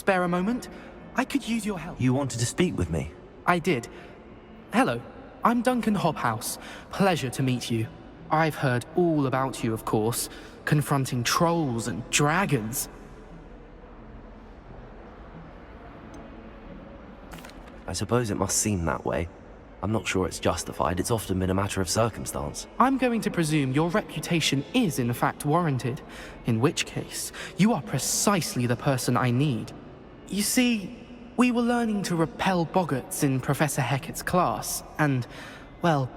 spare a moment? I could use your help. You wanted to speak with me? I did. Hello, I'm Duncan Hobhouse. Pleasure to meet you. I've heard all about you, of course, confronting trolls and dragons. I suppose it must seem that way. I'm not sure it's justified. It's often been a matter of circumstance. I'm going to presume your reputation is in fact warranted, in which case, you are precisely the person I need. You see, we were learning to repel boggarts in Professor Hecat's class, and, well,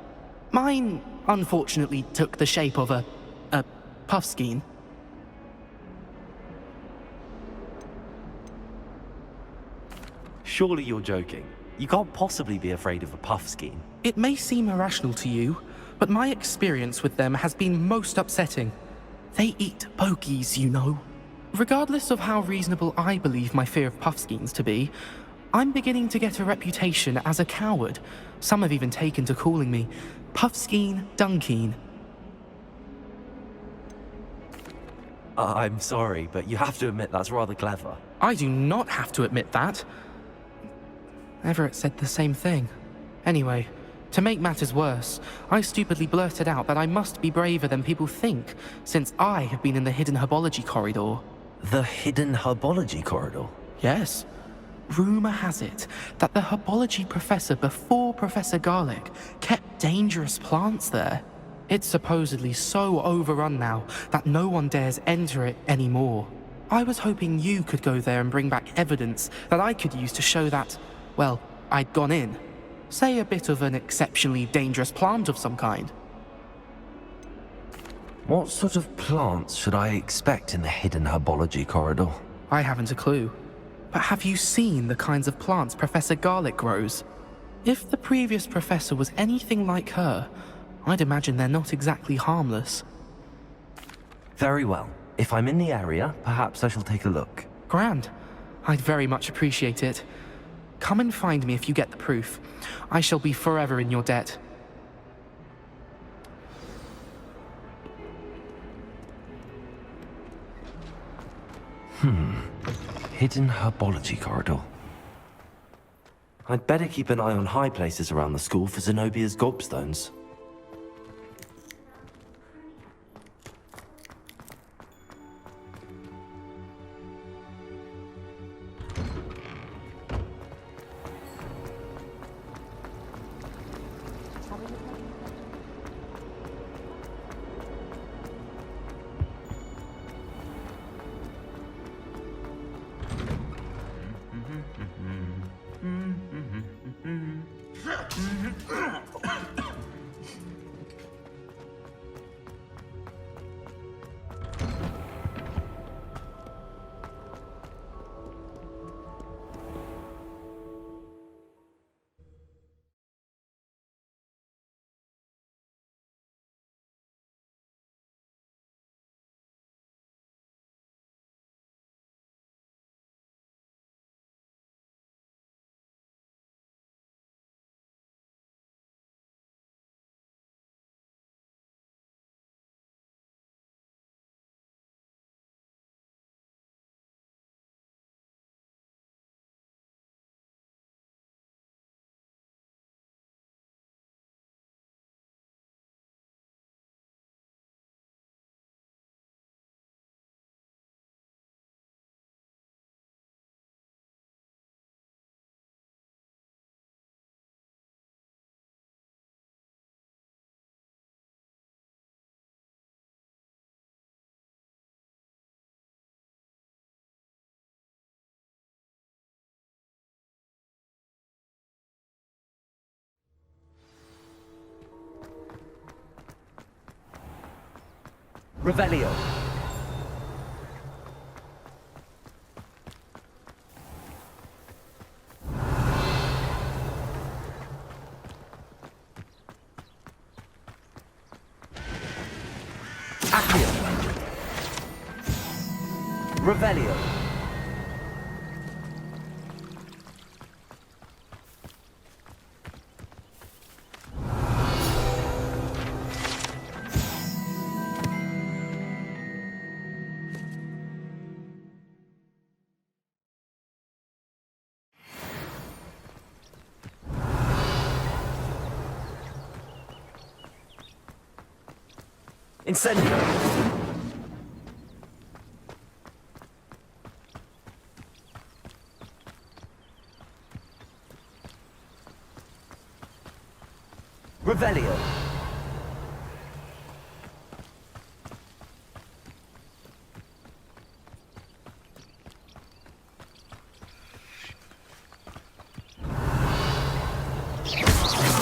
mine unfortunately took the shape of a puffskein. Surely you're joking. You can't possibly be afraid of a puffskein. It may seem irrational to you, but my experience with them has been most upsetting. They eat bogies, you know. Regardless of how reasonable I believe my fear of puffskeins to be, I'm beginning to get a reputation as a coward. Some have even taken to calling me Puffskeen Dunkeen. I'm sorry, but you have to admit that's rather clever. I do not have to admit that. Everett said the same thing. Anyway, to make matters worse, I stupidly blurted out that I must be braver than people think, since I have been in the hidden herbology corridor. The hidden herbology corridor? Yes. Rumor has it that the herbology professor before Professor Garlic kept dangerous plants there. It's supposedly so overrun now that no one dares enter it anymore. I was hoping you could go there and bring back evidence that I could use to show that, well, I'd gone in. Say a bit of an exceptionally dangerous plant of some kind. What sort of plants should I expect in the hidden herbology corridor? I haven't a clue. But have you seen the kinds of plants Professor Garlic grows? If the previous professor was anything like her, I'd imagine they're not exactly harmless. Very well. If I'm in the area, perhaps I shall take a look. Grand. I'd very much appreciate it. Come and find me if you get the proof. I shall be forever in your debt. Hidden herbology corridor. I'd better keep an eye on high places around the school for Zenobia's gobstones. Revelio. Accio. Revelio. Incendio! Revelio!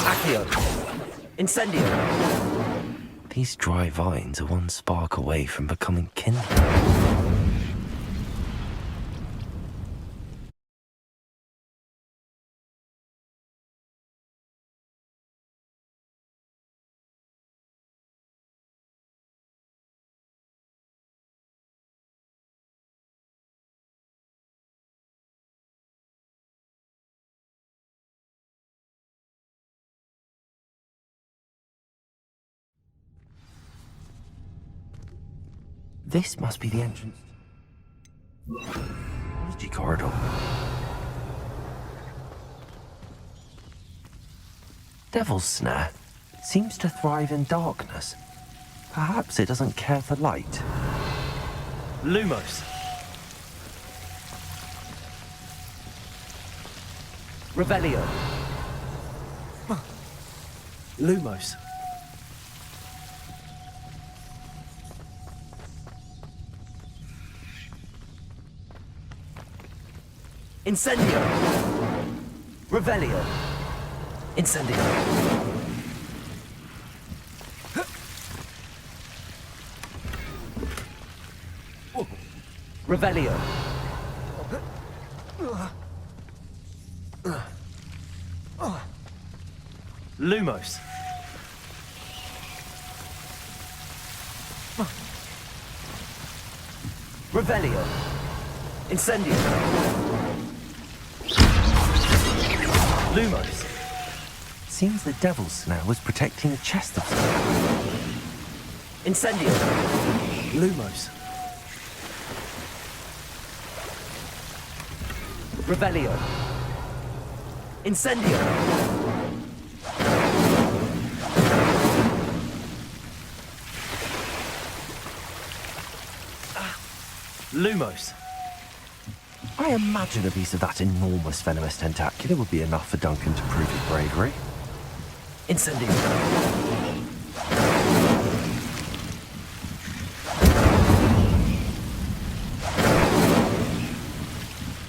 Accio! Incendio! These dry vines are one spark away from becoming kindled. This must be the entrance. Apology corridor. Devil's Snare seems to thrive in darkness. Perhaps it doesn't care for light. Lumos. Revelio. Lumos. Incendio! Revelio! Incendio! Revelio! Lumos! Revelio! Incendio! Lumos. Seems the Devil's Snare was protecting the chest of Incendio. Lumos. Revelio. Incendio. Lumos. I imagine a piece of that enormous venomous tentacula would be enough for Duncan to prove his bravery. Incendio.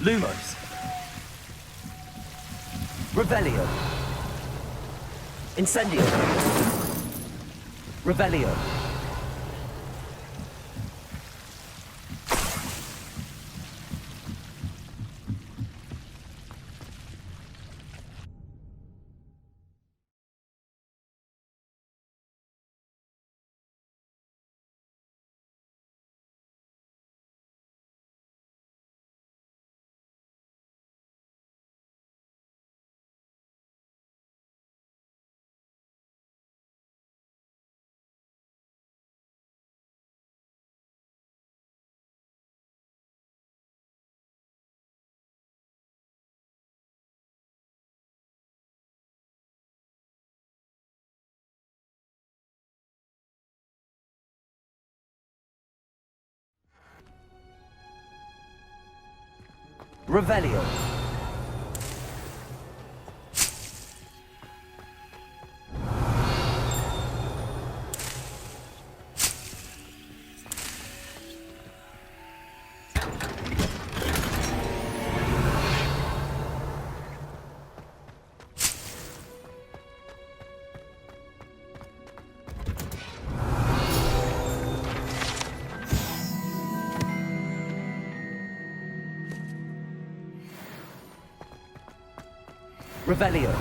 Lumos. Revelio. Incendio. Revelio. Revelio. Revelio.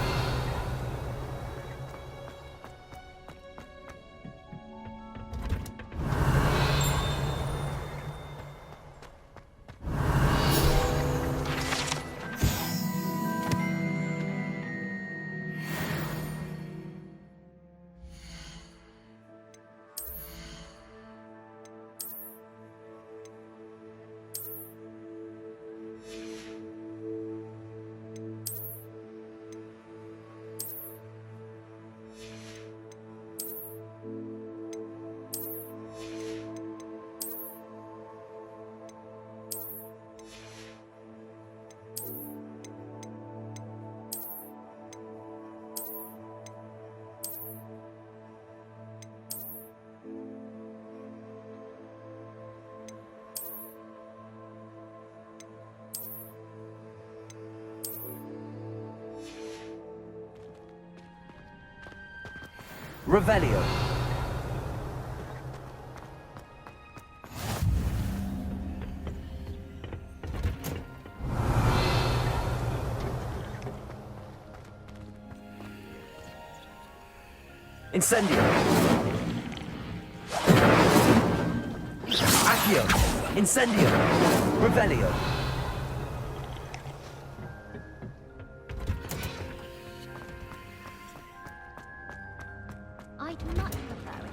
Revelio. Incendio. Accio. Incendio. Revelio. I'd much prefer it.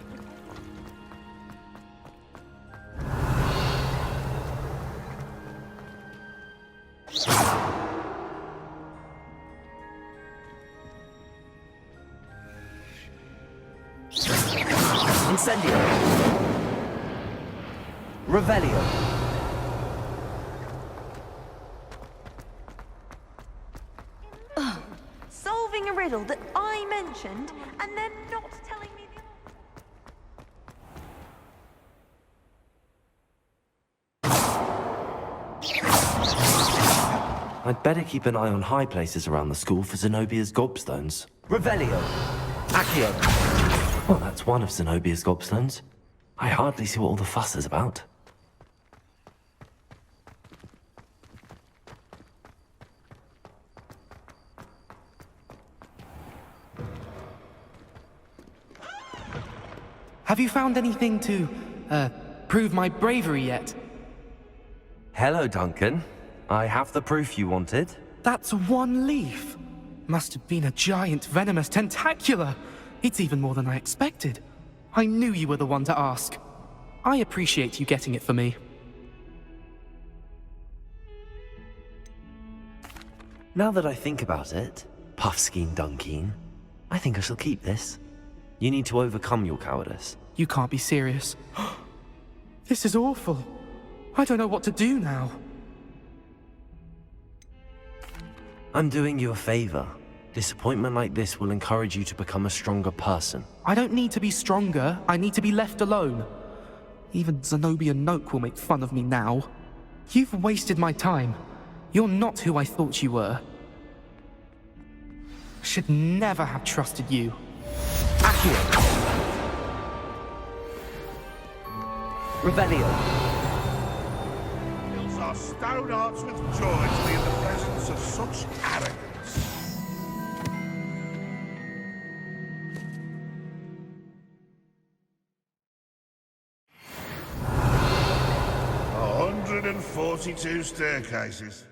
Incendio. Revelio. Solving a riddle that I mentioned, and then not telling me the... I'd better keep an eye on high places around the school for Zenobia's gobstones. Revelio. Accio. Well, that's one of Zenobia's gobstones. I hardly see what all the fuss is about. Have you found anything to, prove my bravery yet? Hello, Duncan. I have the proof you wanted. That's one leaf. Must have been a giant venomous tentacula. It's even more than I expected. I knew you were the one to ask. I appreciate you getting it for me. Now that I think about it, Puffskein Dunkeen, I think I shall keep this. You need to overcome your cowardice. You can't be serious. This is awful. I don't know what to do now. I'm doing you a favor. Disappointment like this will encourage you to become a stronger person. I don't need to be stronger. I need to be left alone. Even Zenobia Noak will make fun of me now. You've wasted my time. You're not who I thought you were. Should never have trusted you. Accio. Revelio. Fills our stout hearts with joy to be in the presence of such arrogance. A 142 staircases.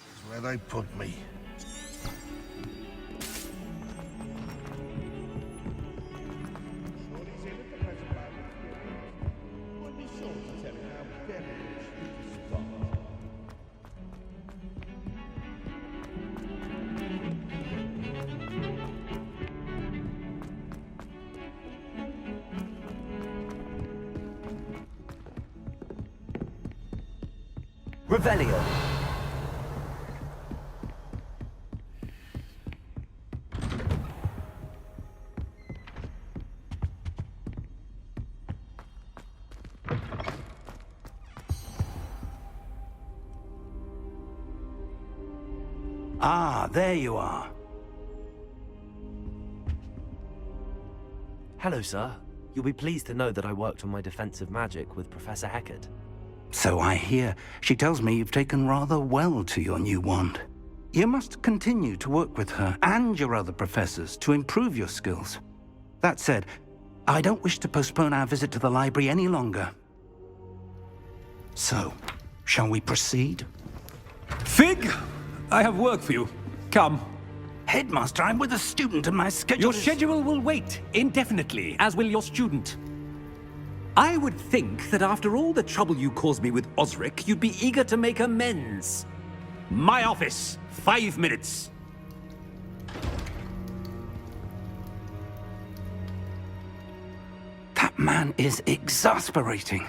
That's where they put me. Revelio. Ah, there you are. Hello, sir. You'll be pleased to know that I worked on my defensive magic with Professor Heckert. So I hear. She tells me you've taken rather well to your new wand. You must continue to work with her and your other professors to improve your skills. That said, I don't wish to postpone our visit to the library any longer. So, shall we proceed? Fig, I have work for you. Come. Headmaster, I'm with a student and my schedule Your is... schedule will wait indefinitely, as will your student. I would think that after all the trouble you caused me with Osric, you'd be eager to make amends. My office, 5 minutes. That man is exasperating.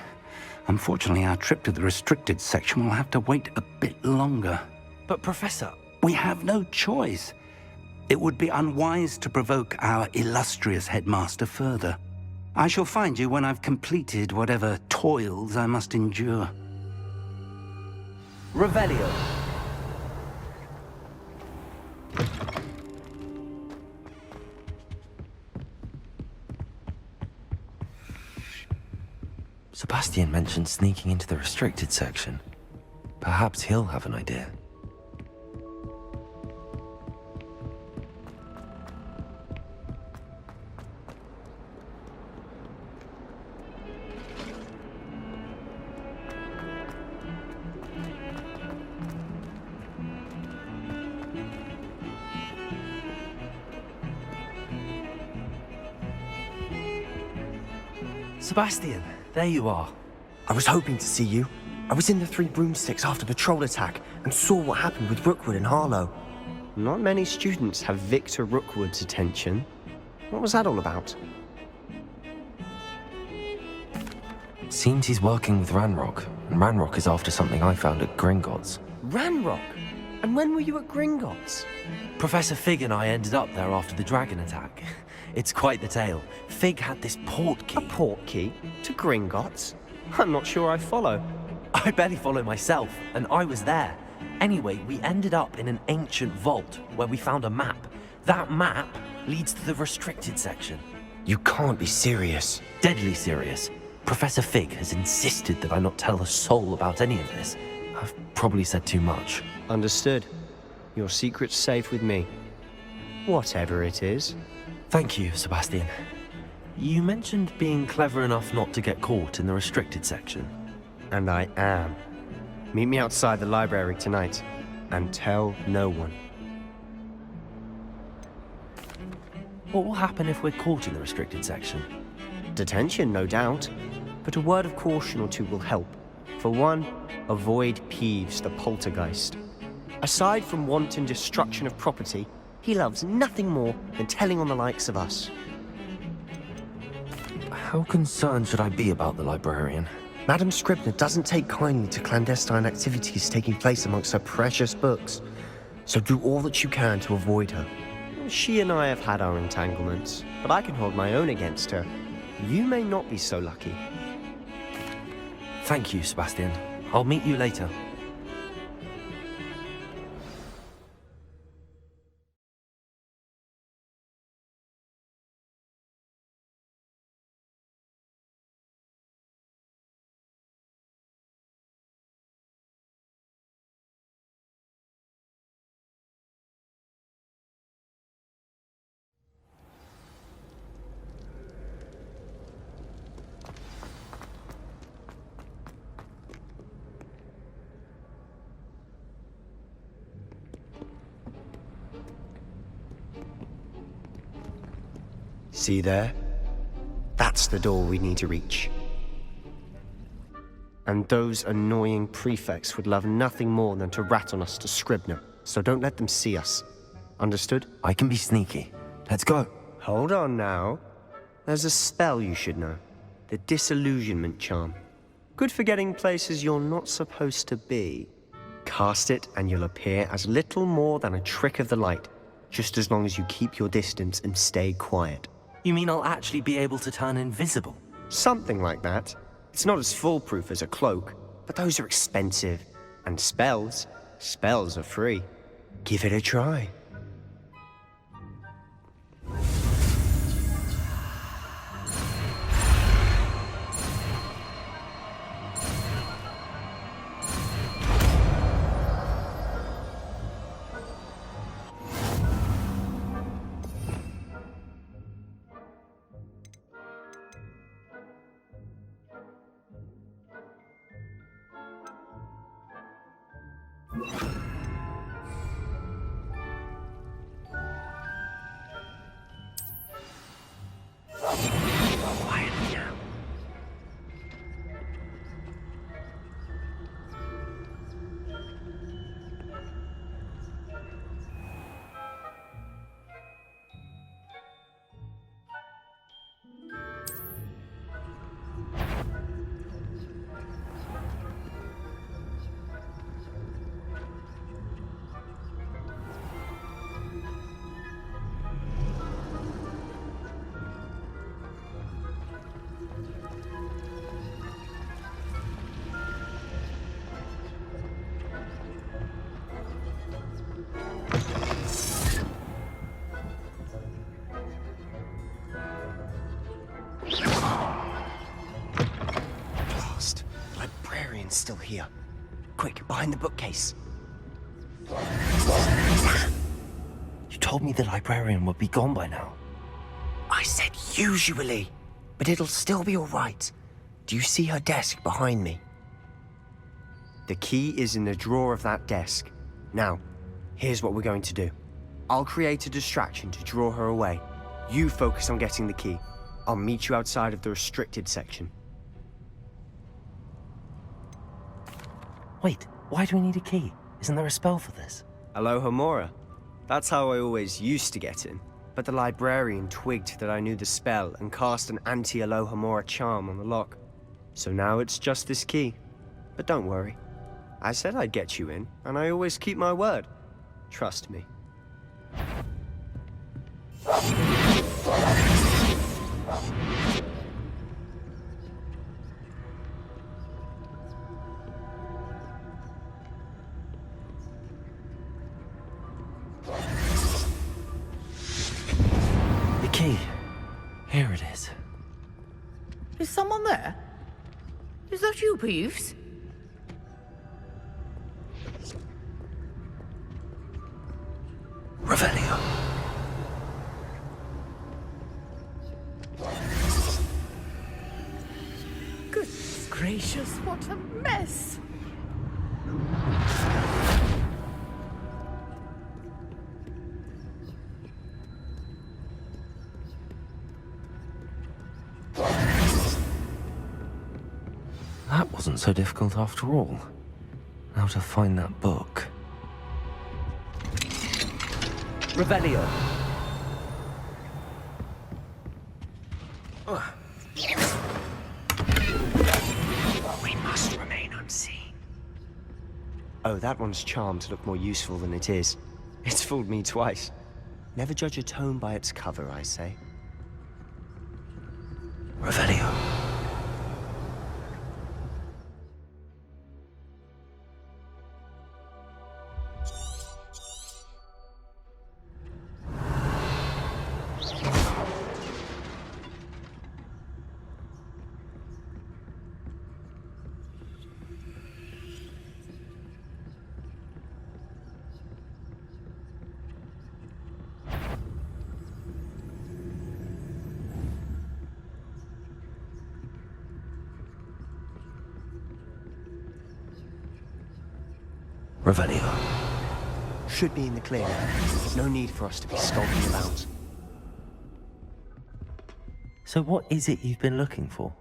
Unfortunately, our trip to the restricted section will have to wait a bit longer. But Professor... We have no choice. It would be unwise to provoke our illustrious headmaster further. I shall find you when I've completed whatever toils I must endure. Revelio. Sebastian mentioned sneaking into the restricted section. Perhaps he'll have an idea. Sebastian, There you are. I was hoping to see you. I was in the Three Broomsticks after the troll attack and saw what happened with Rookwood and Harlow. Not many students have Victor Rookwood's attention. What was that all about? Seems he's working with Ranrock, and Ranrock is after something I found at Gringotts. Ranrock? And when were you at Gringotts? Professor Fig and I ended up there after the dragon attack. It's quite the tale. Fig had this port key. A port key? To Gringotts? I'm not sure I follow. I barely follow myself, and I was there. Anyway, we ended up in an ancient vault where we found a map. That map leads to the restricted section. You can't be serious. Deadly serious. Professor Fig has insisted that I not tell a soul about any of this. I've probably said too much. Understood. Your secret's safe with me. Whatever it is. Thank you, Sebastian. You mentioned being clever enough not to get caught in the restricted section. And I am. Meet me outside the library tonight, and tell no one. What will happen if we're caught in the restricted section? Detention, no doubt. But a word of caution or two will help. For one, avoid Peeves the poltergeist. Aside from wanton destruction of property, he loves nothing more than telling on the likes of us. How concerned should I be about the librarian? Madame Scribner doesn't take kindly to clandestine activities taking place amongst her precious books. So do all that you can to avoid her. She and I have had our entanglements, but I can hold my own against her. You may not be so lucky. Thank you, Sebastian. I'll meet you later. See there? That's the door we need to reach. And those annoying prefects would love nothing more than to rat on us to Scribner, so don't let them see us. Understood? I can be sneaky. Let's go. Hold on now. There's a spell you should know. The Disillusionment Charm. Good for getting places you're not supposed to be. Cast it and you'll appear as little more than a trick of the light, just as long as you keep your distance and stay quiet. You mean I'll actually be able to turn invisible? Something like that. It's not as foolproof as a cloak, but those are expensive. And spells are free. Give it a try. It's still here. Quick, behind the bookcase. You told me the librarian would be gone by now. I said usually, but it'll still be all right. Do you see her desk behind me? The key is in the drawer of that desk. Now, here's what we're going to do. I'll create a distraction to draw her away. You focus on getting the key. I'll meet you outside of the restricted section. Wait, why do we need a key? Isn't there a spell for this? Alohomora. That's how I always used to get in. But the librarian twigged that I knew the spell and cast an anti-Alohomora charm on the lock. So now it's just this key. But don't worry. I said I'd get you in, and I always keep my word. Trust me. The key. Here it is. Is someone there? Is that you, Peeves? Revelio. Goodness gracious, what a mess! That wasn't so difficult after all. Now to find that book. Revelio. We must remain unseen. Oh, that one's charmed to look more useful than it is. It's fooled me twice. Never judge a tome by its cover, I say. Revelio. Revelio. Should be in the clear. No need for us to be skulking about. So what is it you've been looking for?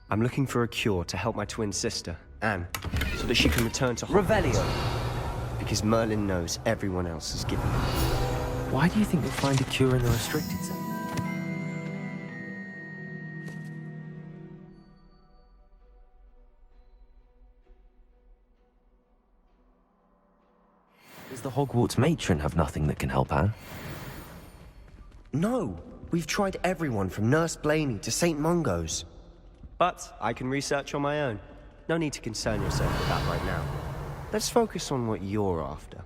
I'm looking for a cure to help my twin sister, Anne, so that she can return to Hogwarts. Revelio. Because Merlin knows everyone else is given up. Why do you think we'll find a cure in the restricted zone? Does the Hogwarts matron have nothing that can help Anne? No, we've tried everyone from Nurse Blaney to St. Mungo's. But I can research on my own. No need to concern yourself with that right now. Let's focus on what you're after.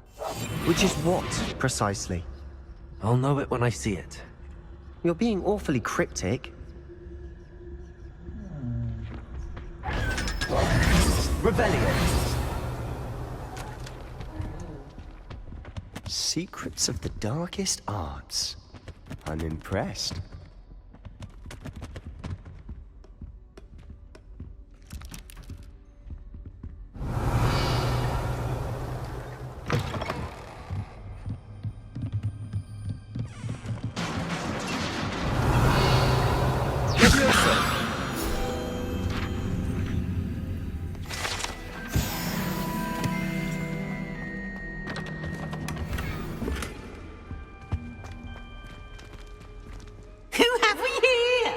Which is what, precisely? I'll know it when I see it. You're being awfully cryptic. Revelio. Secrets of the darkest arts. I'm impressed. Who have we here?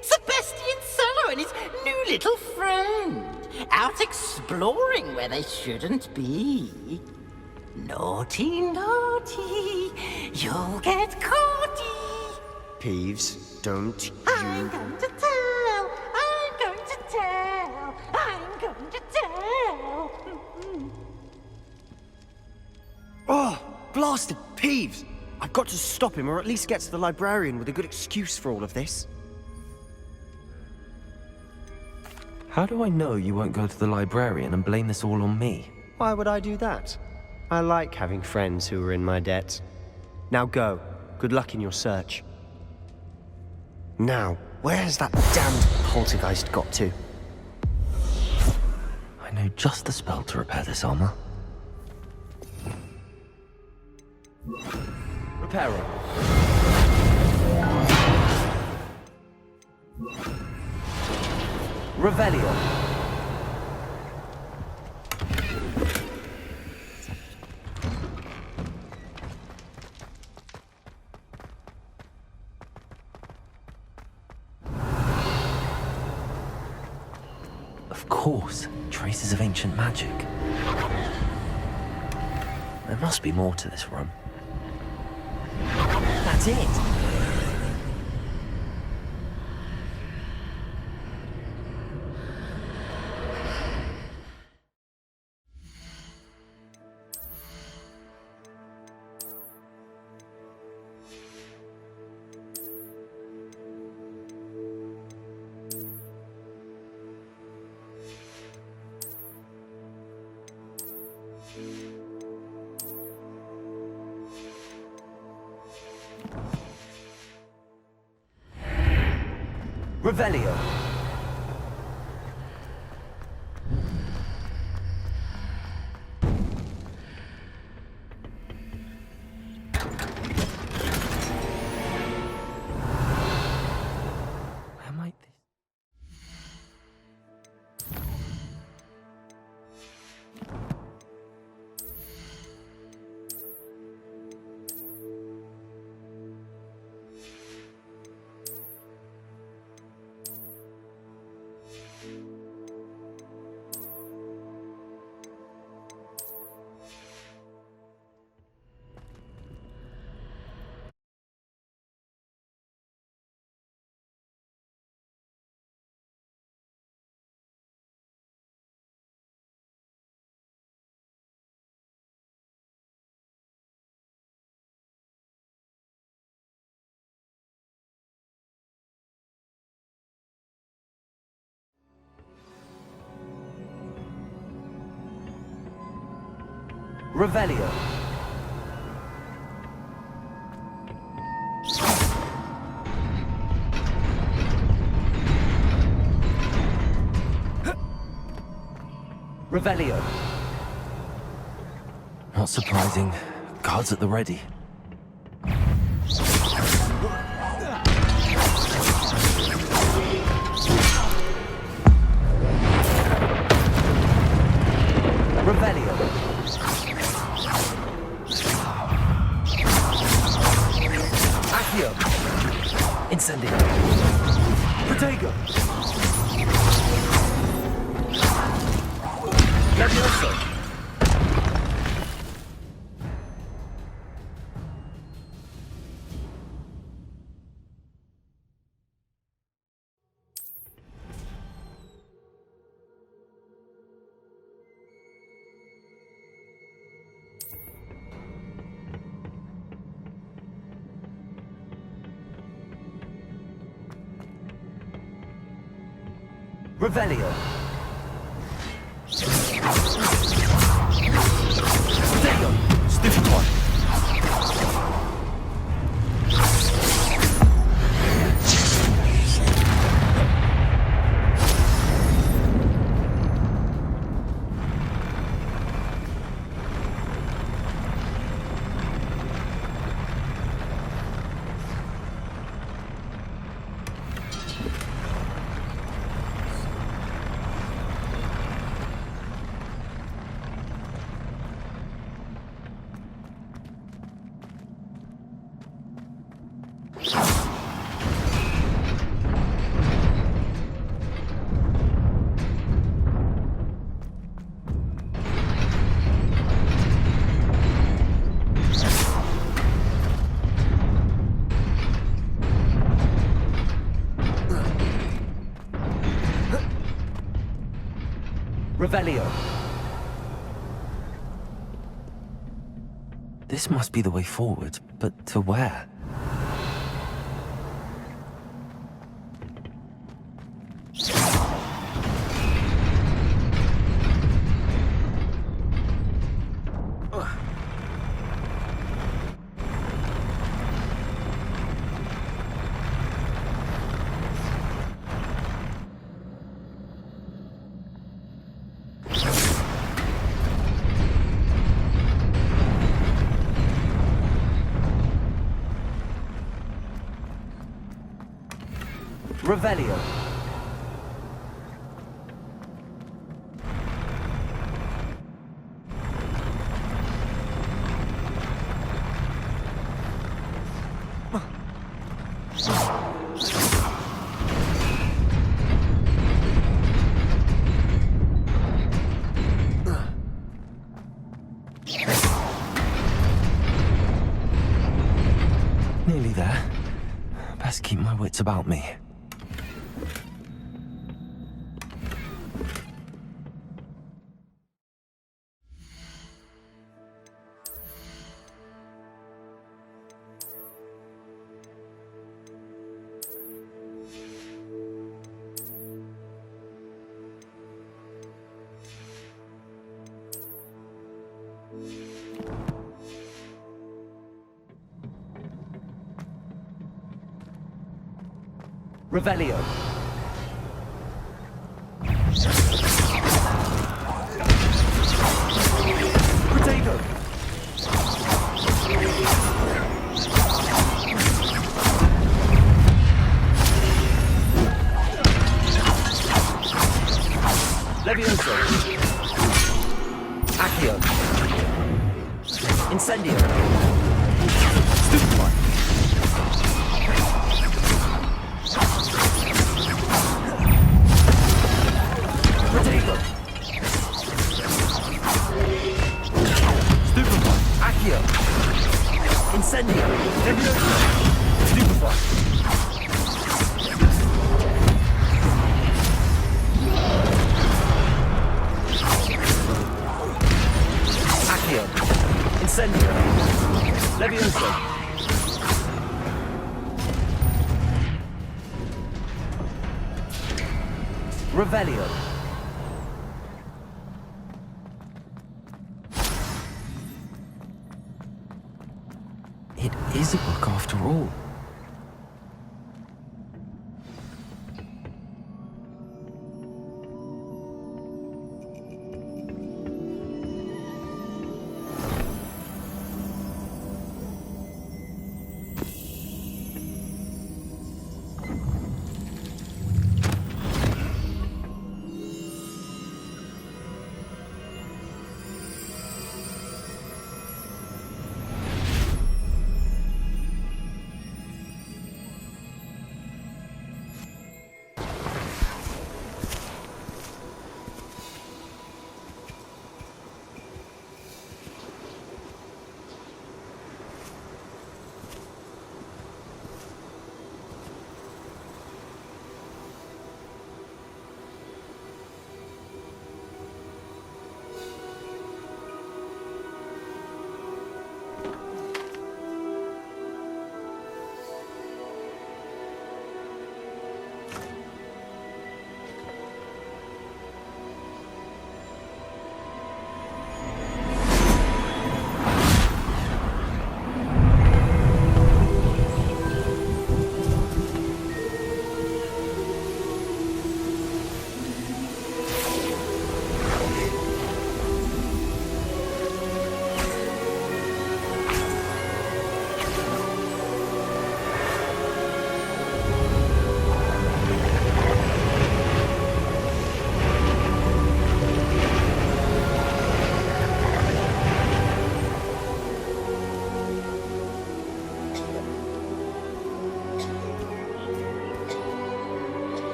Sebastian Cello and his new little friend. Out exploring where they shouldn't be. Naughty, naughty, you'll get caughty. Peeves, don't I'm you... going to tell. I'm going to tell. I'm going to tell. Oh, blasted Peeves! I've got to stop him, or at least get to the librarian with a good excuse for all of this. How do I know you won't go to the librarian and blame this all on me? Why would I do that? I like having friends who are in my debt. Now go. Good luck in your search. Now, where has that damned poltergeist got to? I know just the spell to repair this armor. Repairer. Revelio. Of course, traces of ancient magic. There must be more to this room. That's it. Revelio. Where might this... Revelio. Revelio. Not surprising. Guards at the ready. Revelio. Accio. Incendio. Protego. Levioso. Revelio. Protego. Stupefy. Revelio. This must be the way forward, but to where? Revelio. Nearly there. Best keep my wits about me. Revelio. Potato. Levioso. Accio. Incendio. Stupefy. Potato. Stupefy. Accio. Incendio. Levioso. Stupefy. Accio. Incendio. Levioso. Revelio. It is a book after all.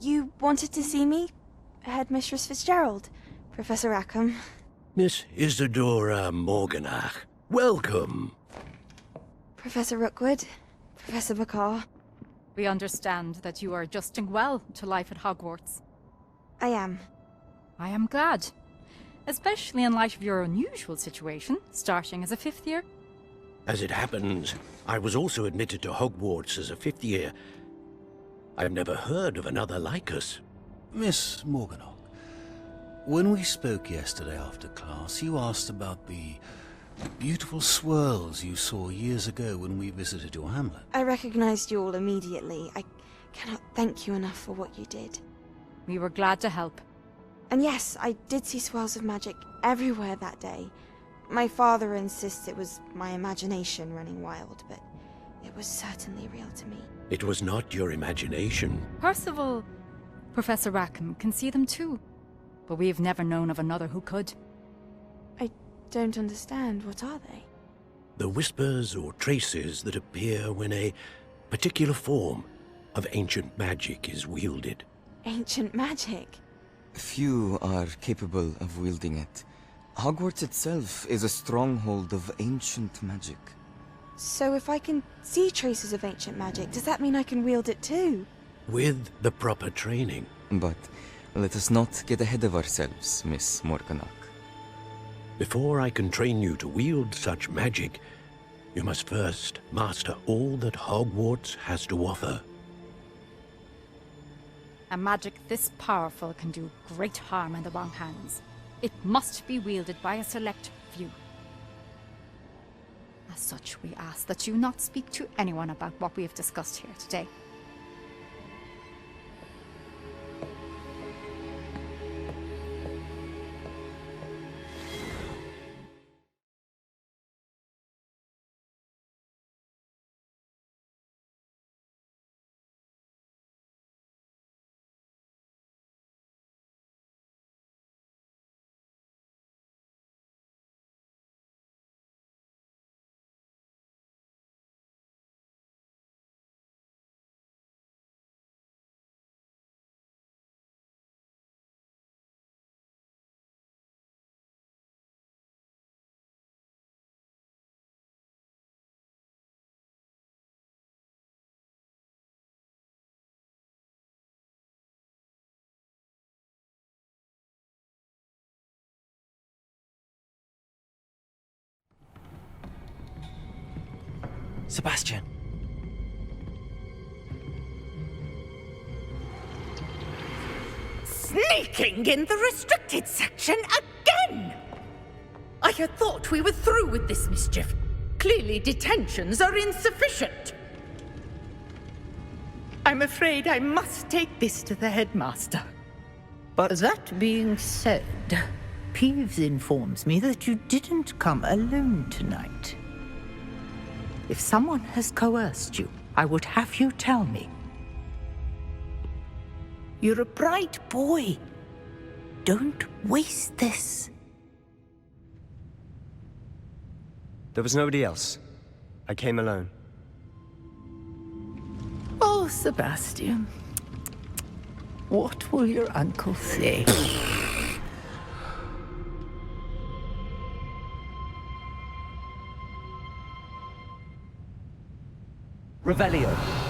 You wanted to see me? Headmistress Fitzgerald, Professor Rackham. Miss Isadora Morganach, welcome. Professor Rookwood, Professor McCaw. We understand that you are adjusting well to life at Hogwarts. I am. I am glad. Especially in light of your unusual situation, starting as a 5th year. As it happens, I was also admitted to Hogwarts as a fifth year. I've never heard of another like us. Miss Morganach, when we spoke yesterday after class, you asked about the beautiful swirls you saw years ago when we visited your hamlet. I recognized you all immediately. I cannot thank you enough for what you did. We were glad to help. And yes, I did see swirls of magic everywhere that day. My father insists it was my imagination running wild, but it was certainly real to me. It was not your imagination. Percival, Professor Rackham can see them too. But we've never known of another who could. I don't understand. What are they? The whispers or traces that appear when a particular form of ancient magic is wielded. Ancient magic? Few are capable of wielding it. Hogwarts itself is a stronghold of ancient magic. So if I can see traces of ancient magic, does that mean I can wield it too? With the proper training. But let us not get ahead of ourselves, Miss Morganach. Before I can train you to wield such magic, you must first master all that Hogwarts has to offer. A magic this powerful can do great harm in the wrong hands. It must be wielded by a select few. As such, we ask that you not speak to anyone about what we have discussed here today. Sebastian. Sneaking in the restricted section again! I had thought we were through with this mischief. Clearly detentions are insufficient. I'm afraid I must take this to the headmaster. But that being said, Peeves informs me that you didn't come alone tonight. If someone has coerced you, I would have you tell me. You're a bright boy. Don't waste this. There was nobody else. I came alone. Oh, Sebastian. What will your uncle say? Revelio.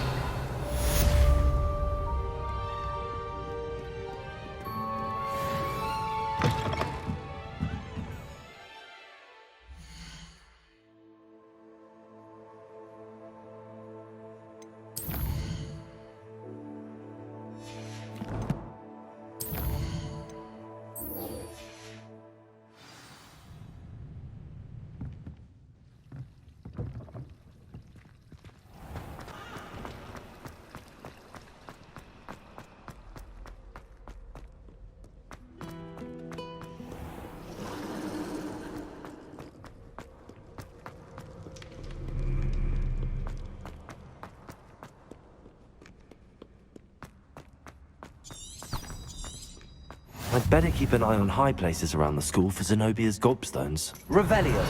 I'd better keep an eye on high places around the school for Zenobia's gobstones. Revelio!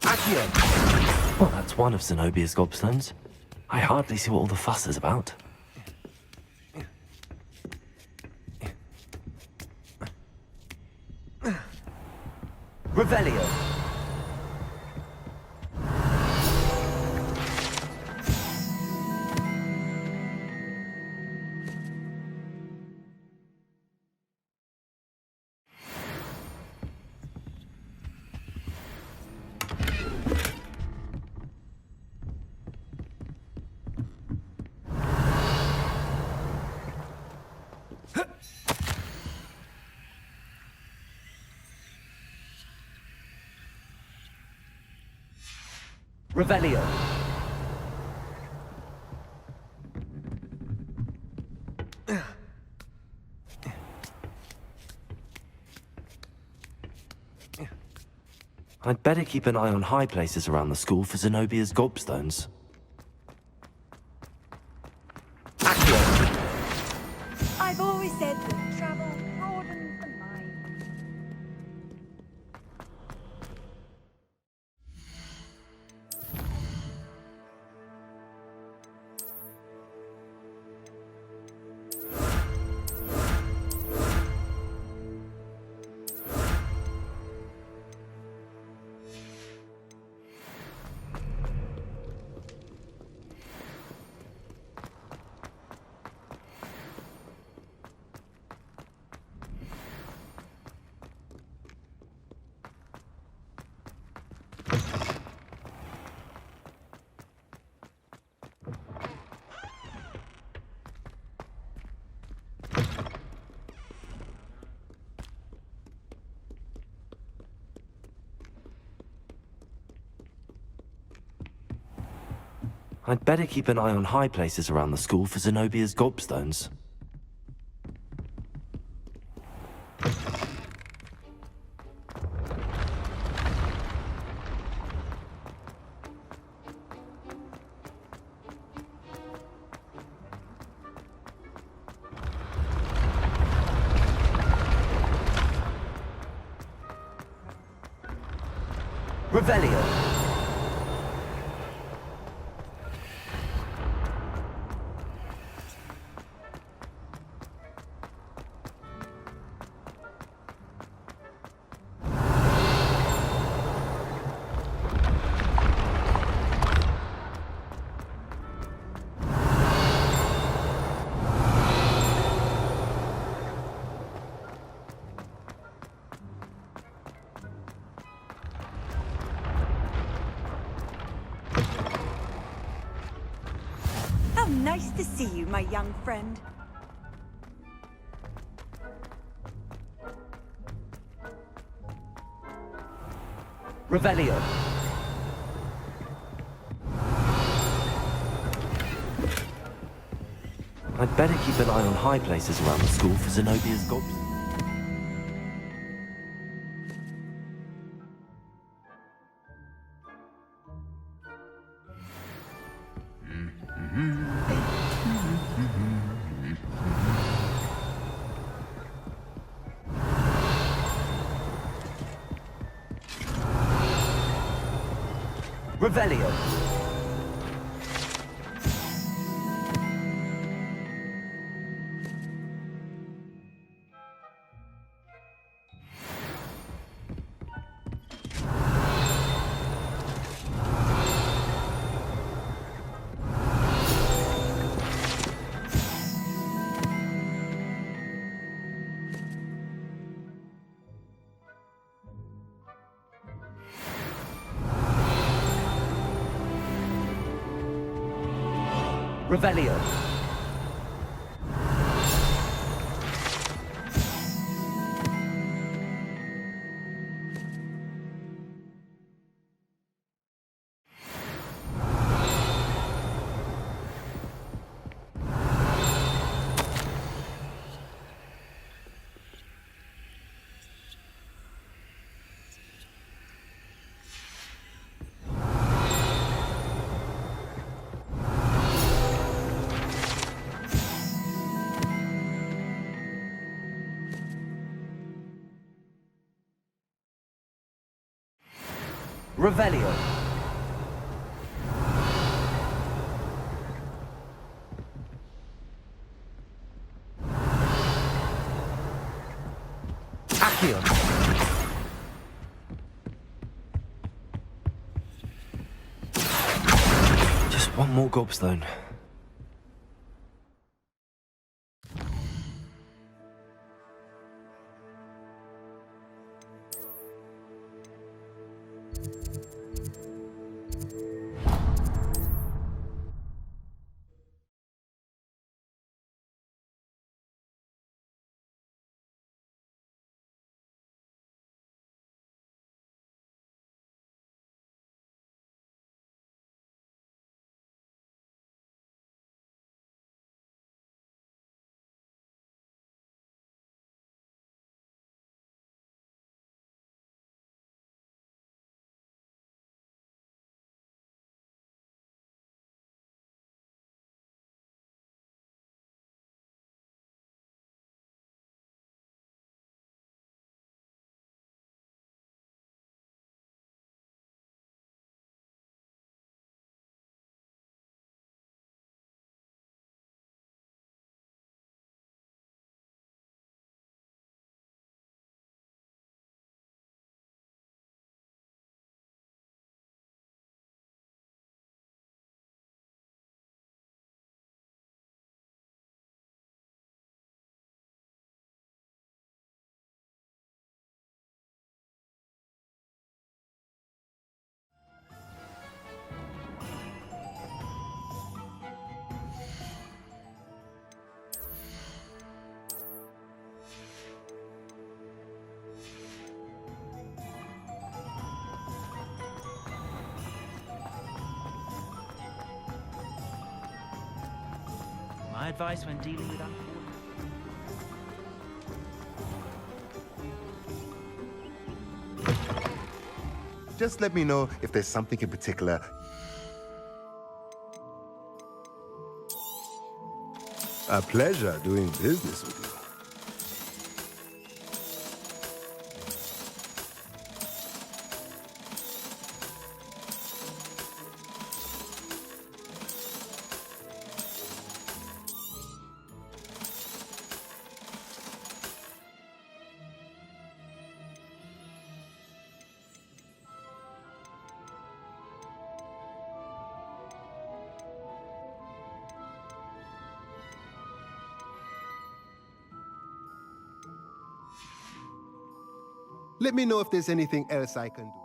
Accio! Well, that's one of Zenobia's gobstones. I hardly see what all the fuss is about. Revelio! Revelio. I'd better keep an eye on high places around the school for Zenobia's gobstones. I've always said that travel broadens the mind. I'd better keep an eye on high places around the school for Zenobia's gobstones. Revelio. How nice to see you, my young friend. Revelio. I'd better keep an eye on high places around the school for Zenobia's gobstones. Revelio. Revelio. Revelio. Accio. Just one more gobstone. My advice when dealing with Just let me know if there's something in particular. A pleasure doing business with you. Let me know if there's anything else I can do.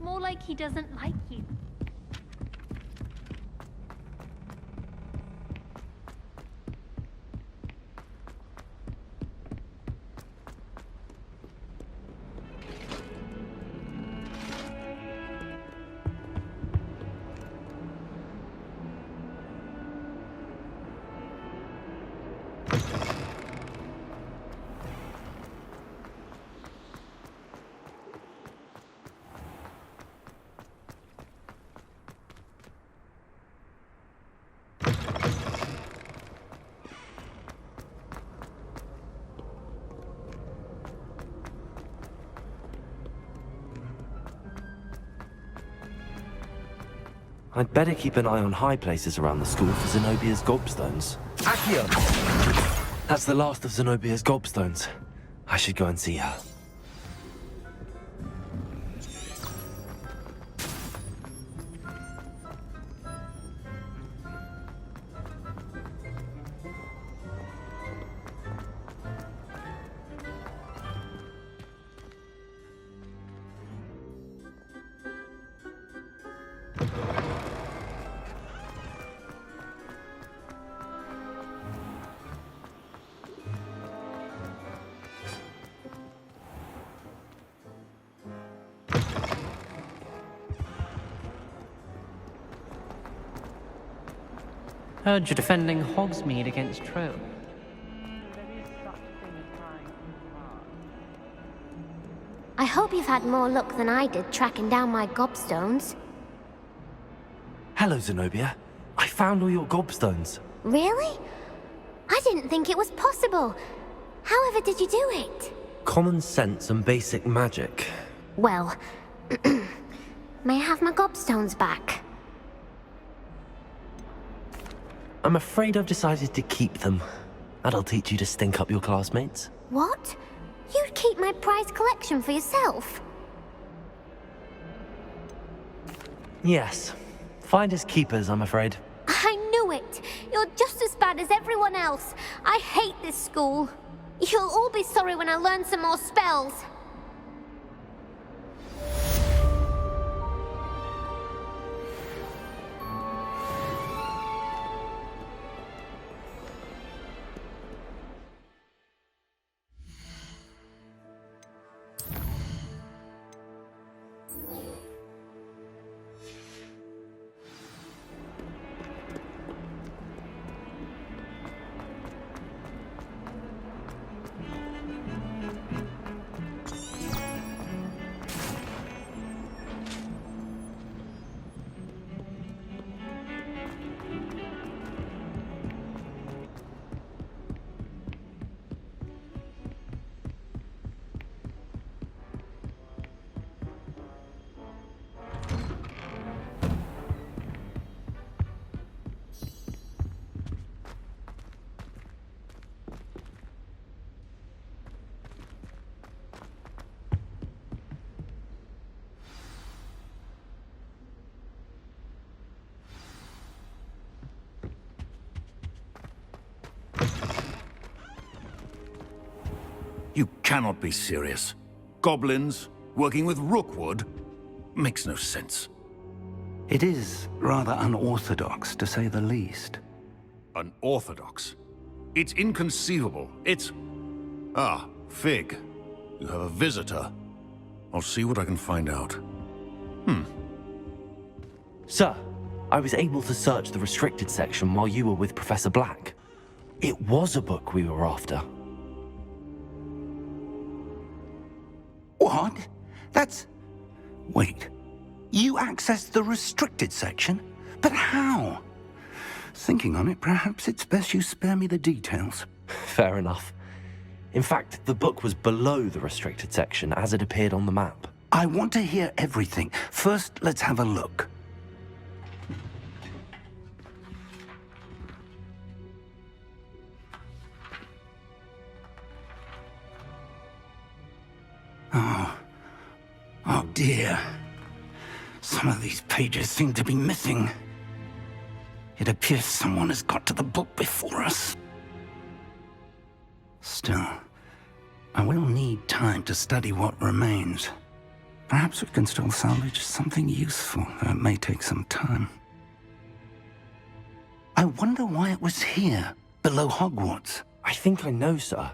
More like he doesn't like you. I'd better keep an eye on high places around the school for Zenobia's gobstones. Accio! That's the last of Zenobia's gobstones. I should go and see her. Heard you're defending Hogsmeade against Troll. I hope you've had more luck than I did tracking down my gobstones. Hello, Zenobia. I found all your gobstones. Really? I didn't think it was possible. However did you do it? Common sense and basic magic. Well, may I have my gobstones back? I'm afraid I've decided to keep them. That'll teach you to stink up your classmates. What? You'd keep my prized collection for yourself? Yes. Finders keepers, I'm afraid. I knew it! You're just as bad as everyone else. I hate this school. You'll all be sorry when I learn some more spells. You cannot be serious. Goblins working with Rookwood makes no sense. It is rather unorthodox, to say the least. Unorthodox? It's inconceivable. It's... Ah, Fig. You have a visitor. I'll see what I can find out. Sir, I was able to search the restricted section while you were with Professor Black. It was a book we were after. What? That's... Wait. You accessed the restricted section? But how? Thinking on it, perhaps it's best you spare me the details. Fair enough. In fact, the book was below the restricted section as it appeared on the map. I want to hear everything. First, let's have a look. Oh dear. Some of these pages seem to be missing. It appears someone has got to the book before us. Still, I will need time to study what remains. Perhaps we can still salvage something useful, though it may take some time. I wonder why it was here, below Hogwarts. I think I know, sir.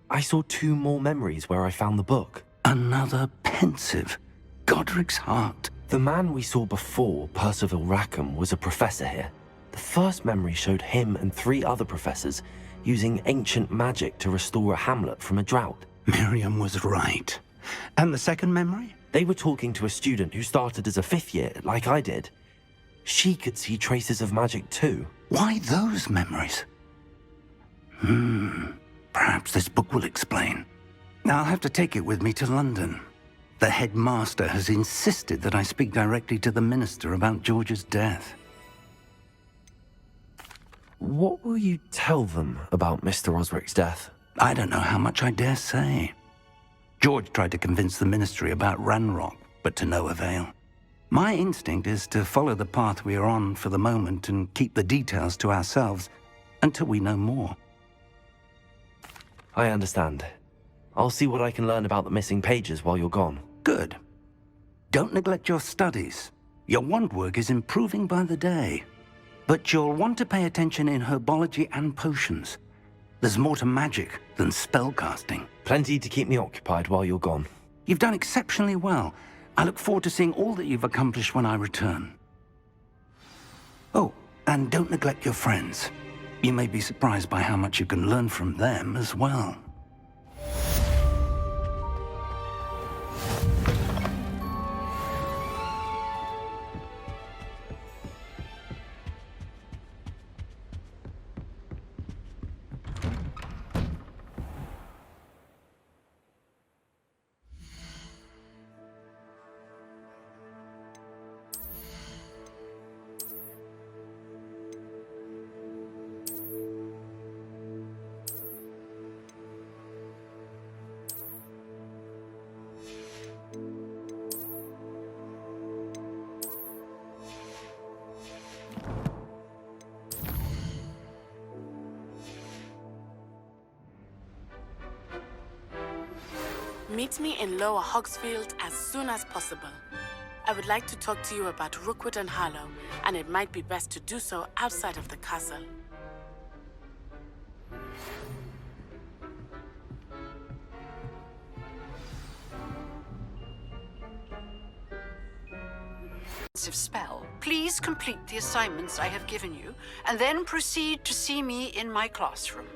I saw 2 more memories where I found the book. Another pensive. Godric's heart. The man we saw before, Percival Rackham, was a professor here. The first memory showed him and 3 other professors using ancient magic to restore a hamlet from a drought. Miriam was right. And the second memory? They were talking to a student who started as a 5th year, like I did. She could see traces of magic too. Why those memories? Perhaps this book will explain. I'll have to take it with me to London. The headmaster has insisted that I speak directly to the minister about George's death. What will you tell them about Mr. Osric's death? I don't know how much I dare say. George tried to convince the ministry about Ranrock, but to no avail. My instinct is to follow the path we are on for the moment and keep the details to ourselves until we know more. I understand. I'll see what I can learn about the missing pages while you're gone. Good. Don't neglect your studies. Your wand work is improving by the day. But you'll want to pay attention in herbology and potions. There's more to magic than spellcasting. Plenty to keep me occupied while you're gone. You've done exceptionally well. I look forward to seeing all that you've accomplished when I return. Oh, and don't neglect your friends. You may be surprised by how much you can learn from them as well. Meet me in Lower Hogsfield as soon as possible. I would like to talk to you about Rookwood and Harlow, and it might be best to do so outside of the castle. Spell. Please complete the assignments I have given you, and then proceed to see me in my classroom.